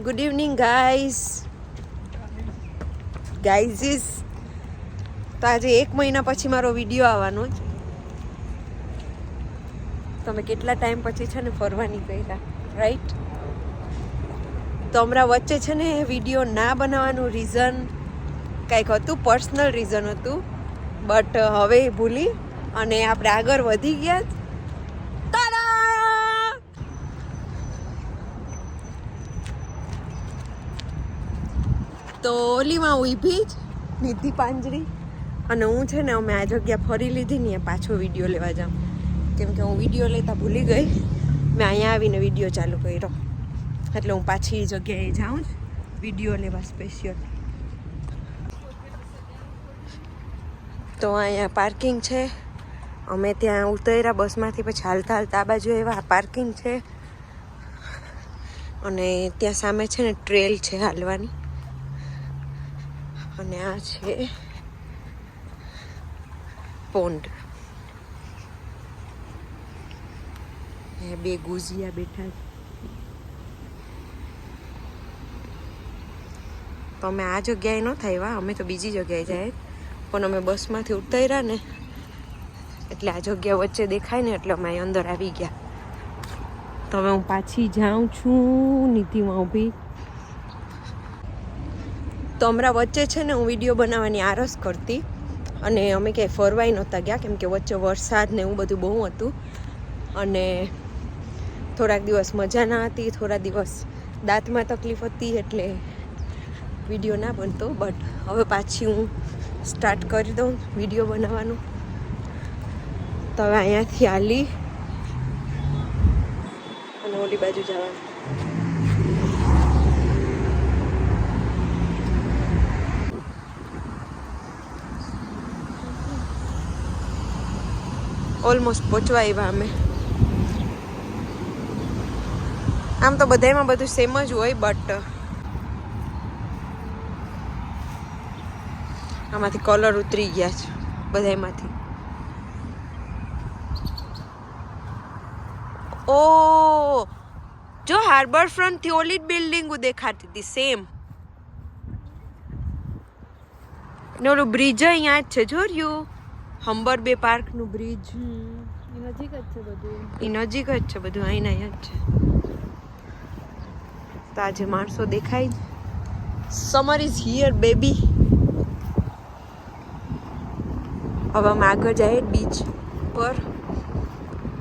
Good evening guys. તો આજે 1 મહિના પછી મારો વિડીયો આવવાનો છે. તમે કેટલા ટાઈમ પછી છે ને ફરવા નીકળ્યા, રાઈટ? તો હમણાં વચ્ચે છે ને વિડીયો ના બનાવવાનું રીઝન કંઈક હતું, પર્સનલ રીઝન હતું, બટ હવે ભૂલી અને આપણે આગળ વધી ગયા. તો ઓલીમાં ઊભી જ નિધિ પાંજરી અને હું છે ને અમે આ જગ્યા ફરી લીધી ને પાછો વિડીયો લેવા જાઉં, કેમ કે હું વિડીયો લેતા ભૂલી ગઈ. મેં અહીંયા આવીને વિડીયો ચાલુ કર્યો એટલે હું પાછી એ જગ્યાએ જાઉં જ વિડીયો લેવા સ્પેશિયલ. તો અહીંયા પાર્કિંગ છે. અમે ત્યાં ઉતર્યા બસમાંથી, પછી હાલતા હાલતા આ બાજુ એવા પાર્કિંગ છે અને ત્યાં સામે છે ને ટ્રેલ છે હાલવાની. અને આ છે પોન્ડ. બે ગુજિયા બેઠા છે. તો અમે આ જગ્યાએ ન થયા, અમે તો બીજી જગ્યાએ જાય, પણ અમે બસમાંથી ઉતર્યા ને એટલે આ જગ્યા વચ્ચે દેખાય ને એટલે અમે અંદર આવી ગયા. તો હવે હું પાછી જાઉં છું નીતિમાં ઊભી. તો હમણાં વચ્ચે છે ને હું વિડીયો બનાવવાની આરસ કરતી અને અમે ક્યાંય ફરવાય નહોતા ગયા, કેમ કે વચ્ચે વરસાદ ને એવું બધું બહુ હતું અને થોડાક દિવસ મજા ના હતી, થોડા દિવસ દાંતમાં તકલીફ હતી એટલે વિડીયો ના બનતો. બટ હવે પાછી હું સ્ટાર્ટ કરી દઉં વિડીયો બનાવવાનું. તો હવે અહીંયાથી હાલી અને ઓલી બાજુ જવાનું. ઓલમોસ્ટ પહોંચવા આવ્યા અમે. આમ તો બધામાં બધું સેમ જ હોય, બટ આમાંથી કલર ઉતરી ગયા છે બધામાંથી. ઓ જો હાર્બર ફ્રન્ટ થી ઓલી જ બિલ્ડિંગ દેખાતી હતી સેમ. ને ઓલું બ્રિજ અહીંયા જ છે, જોયું? હમ્બર બે પાર્ક નું બ્રિજ. નજીક જ છે બધું. એ નજીક જ છે બધું, અહીંયા જ છે. તો આજે માણસો દેખાય જ. Summer is here baby. હવે અમે આગળ જઈએ બીચ પર.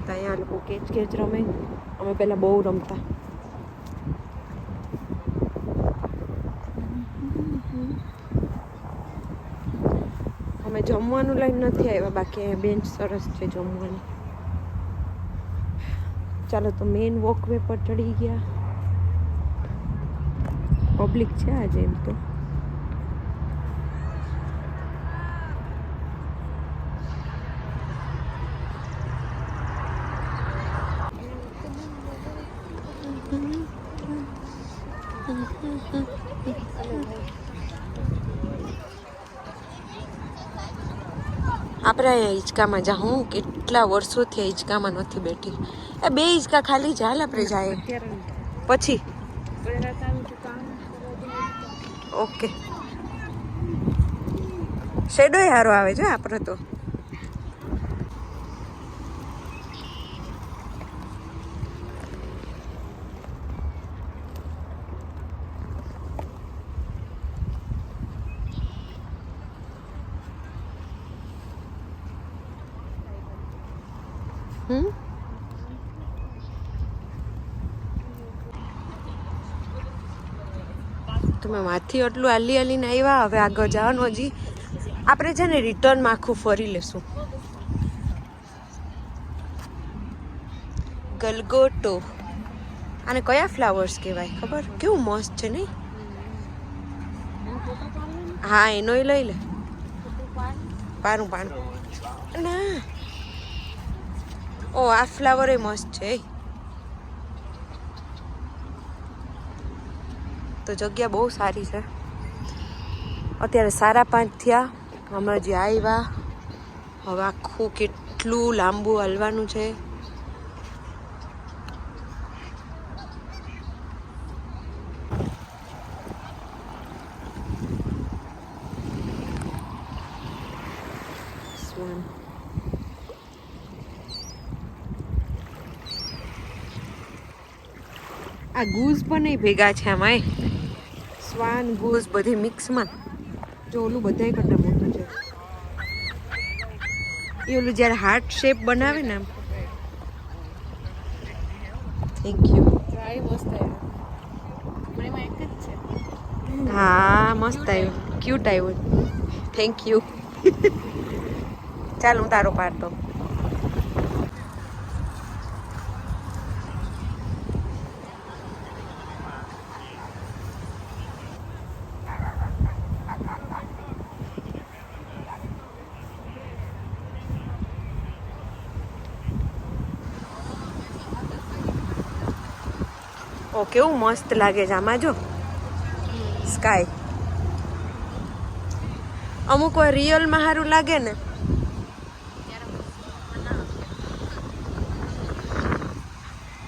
તો અહીંયા લોકો કેચ રમે. અમે પહેલાં બહુ રમતા. અમે જમવાનું લઈને નથી આવ્યા, બાકી અહીંયા બેન્ચ સરસ છે જમવાની. ચાલો તો મેઇન વોકવે પર ચડી ગયા. પબ્લિક છે આજે એમ તો. આપણે અહીંયા હિંચકામાં જાઉં. કેટલા વર્ષોથી હિંચકામાં નથી બેઠી. એ 2 હિંચકા ખાલી ચાલ આપણે જાય પછી. ઓકે. શેડોય સારો આવે છે આપણે તો. તમે માથી એટલું હાલીને આવ્યા. હવે આગળ જવાનું. હજી આપણે છે ને રિટર્નમાં આખું ફરી લેશું. ગલગોટો. આને કયા ફ્લાવર્સ કહેવાય ખબર? કેવું મસ્ત છે નહીં? હા એનો લઈ લે. પાનું ના. ઓ આ ફ્લાવર એ મસ્ત છે. તો જગ્યા બહુ સારી છે. અત્યારે 5:30 થયા. હમણાં જે આવ્યા. હવે આખું કેટલું લાંબુ હાલવાનું છે. આ ગૂઝ પણ નહીં ભેગા છે આમાં શ્વાન ગૂઝ બધી મિક્સમાં જો ઓલું બધાય કરતા મોટું છે એ ઓલું જ્યારે હાર્ટ શેપ બનાવે ને આમ થેન્ક યુ ટ્રાય મસ્ત આવ્યો પણ એમાં એક જ છે હા મસ્ત આવ્યું ક્યુટ આવ્યું થેન્ક યુ ચાલ હું તારો પાડતો ઓ કેવું મસ્ત લાગે છે આમાં જો સ્કાય અમુક વાર રિયલમાં સારું લાગે ને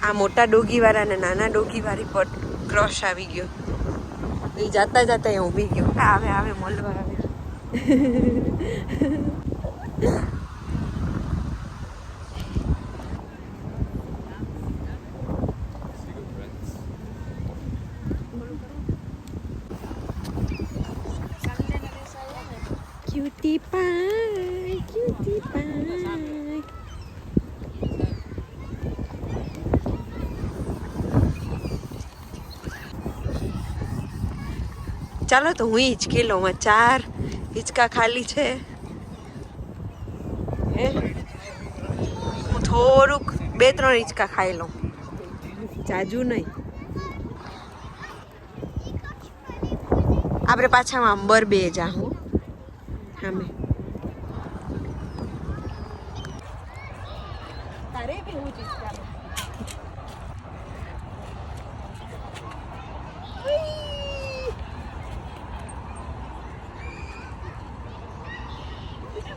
આ મોટા ડોગી વાળા ને નાના ડોગી વાળી પર ક્રોસ આવી ગયો એ જાતા જાતા એ ઊભી ગયો આવે આવે મળવા આવે cutie pie, cutie pie. ચાલો તો હું હિંચકી લઉં 4 હિંચકા ખાલી છે હે હું થોડુંક 2-3 હિંચકા ખાઈ લઉં જાજુ નહીં આપણે પાછા અંબર બે જાઉં હમે તારે બી હું હિંચકા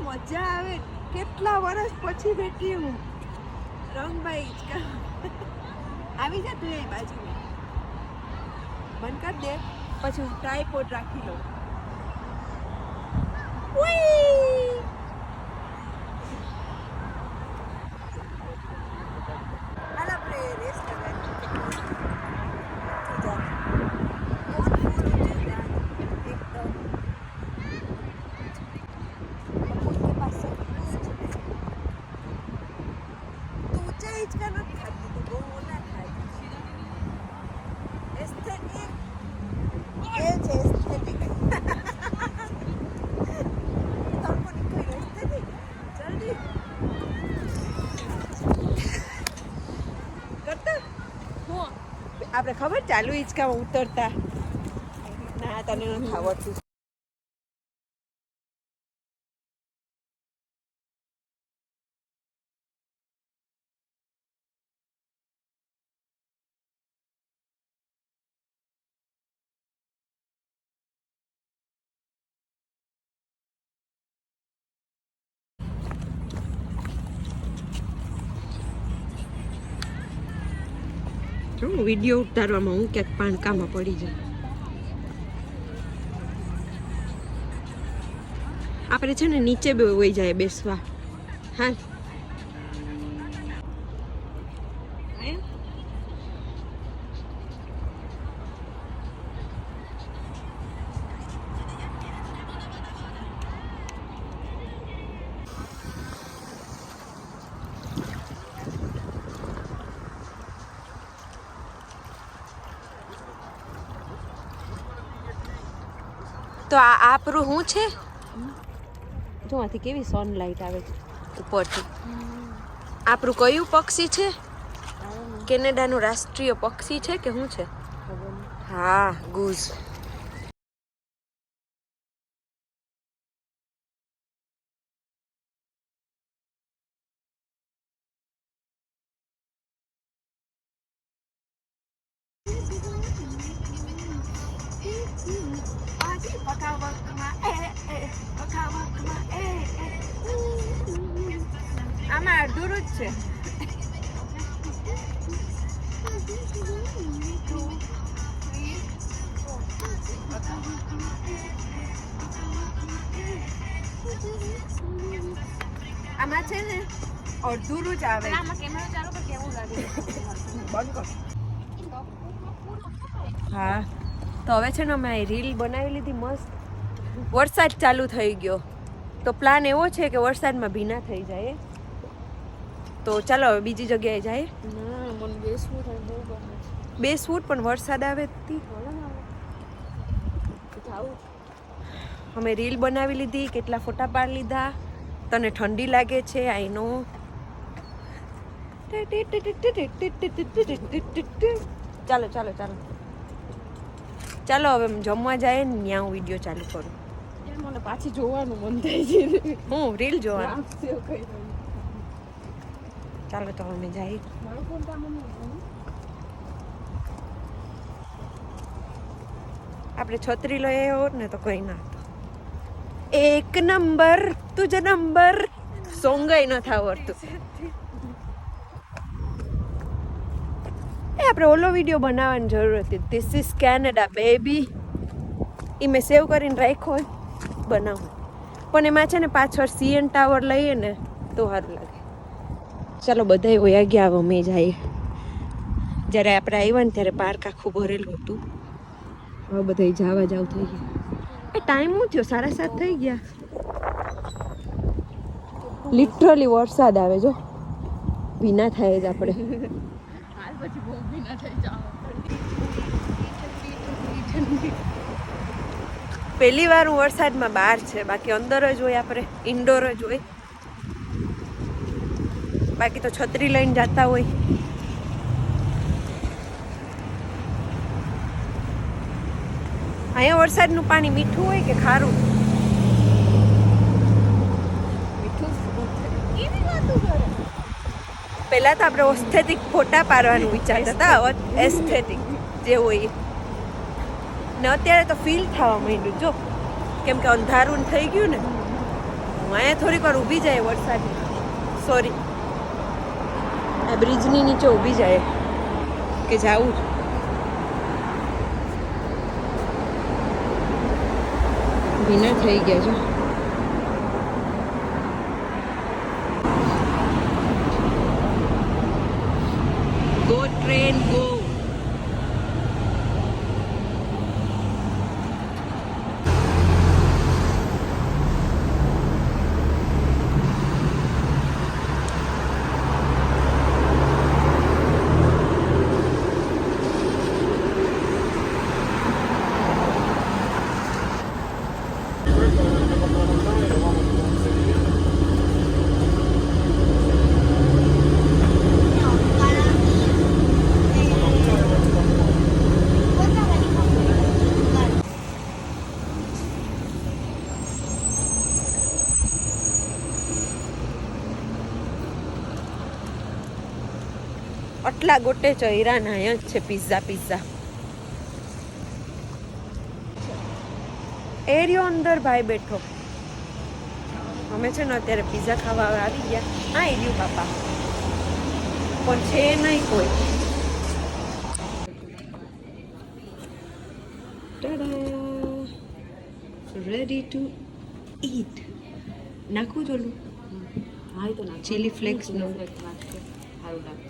મજા આવે કેટલા વર્ષ પછી બેઠી હું રંગભાઈ હિંચકા આવી જા તું એ બાજુ બંધ કરી દે પછી હું ટ્રાયપોડ રાખી લઉં હાલ આપણે રેસ આપણે ખબર ચાલુ હિંચકામાં ઉતરતા ના તને નથી આવડતું વિડીયો ઉતારવામાં હું ક્યાંક પાણકામાં પડી જાય આપણે છે ને નીચે બે વહી જાય બેસવા હા તો આ આપણું શું છે જો આથી કેવી સનલાઇટ આવે છે ઉપરથી આપણું કયું પક્ષી છે કેનેડાનું રાષ્ટ્રીય પક્ષી છે કે શું છે હા ગૂઝ આમાં અડધું જ છે આમાં છે ને અડધું જ આવે આમાં કેમેરો ચાલુ કર કેવું લાગે બંધ કર હા તો હવે છે ને અમે આ રીલ બનાવી લીધી મસ્ત. વરસાદ ચાલુ થઈ ગયો તો પ્લાન એવો છે કે વરસાદમાં ભીના થઈ જાય. તો ચાલો હવે બીજી જગ્યાએ જાય. ના મને બેસવું થાય બહુ ગમે છે. બેસવું પણ વરસાદ આવે તી. અમે રીલ બનાવી લીધી, કેટલા ફોટા પાડી લીધા. તને ઠંડી લાગે છે આઈ નો. ચાલો ચાલો ચાલો ચાલો હવે જમવા જાય ને ત્યાં હું વિડીયો ચાલુ કરું. મને પાછી જોવાનું મન થાય છે. હું રીલ જોવાનું. આપણે ચાલો તો અમે જઈએ. આપણે છત્રી લઈ આવ્યો હોત ને તો કઈ ના હતો. એક નંબર તુજો નંબર સોંગાઈ ન આવડતું. આપણે ઓલો વિડીયો બનાવવાની જરૂર હતી. This is Canada baby. એ મેં સેવ કરીને રાખ્યો બનાવું. પણ એમાં છે ને પાછળ CN ટાવર લઈએ ને તો સારું લાગે. ચાલો બધા વયા ગયા હવે અમે જઈએ. જ્યારે આપણે આવ્યા ને ત્યારે પાર્ક આખું ભરેલું હતું. હવે બધા જવા જાવ થઈ ગયા. એ ટાઈમ શું થયો? 7:30 થઈ ગયા. લિટરલી વરસાદ આવે જો. ભીના થાય જ આપણે. હાલ પછી બહુ ભીના થઈ જાવ. પહેલી વાર હું વરસાદમાં બહાર છે. બાકી અંદર જ હોય, આપણે ઇન્ડોર જ હોય. બાકી તો છત્રી લઈને જતા હોય. અહીંયા વરસાદનું પાણી મીઠું હોય કે ખારું? પહેલા તો આપણે ઓસ્થેટિક ફોટા પાડવાનું વિચારતા હતા. એસ્થેટિક જે હોય ને અત્યારે તો ફીલ થવા માંડ્યું જો. કેમ કે અંધારું થઈ ગયું ને. હું અહીંયા થોડીક વાર ઊભી જાય વરસાદ. સોરી, આ બ્રિજની નીચે ઊભી જાય કે જાવું. ભીના થઈ ગયા છો. Go train go. આટલા ગોટે ચહેરા ના જ છે. પિઝા એરિયો અંદર ભાઈ બેઠો. અમે છે ને અત્યારે પિઝા ખાવા આવી ગયા. હા એરિયો બાપા પણ છે નહીં કોઈ. Ready to eat. નાખું જોલું હા તો ના ચીલી ફ્લેક્સ નું. સારું લાગે.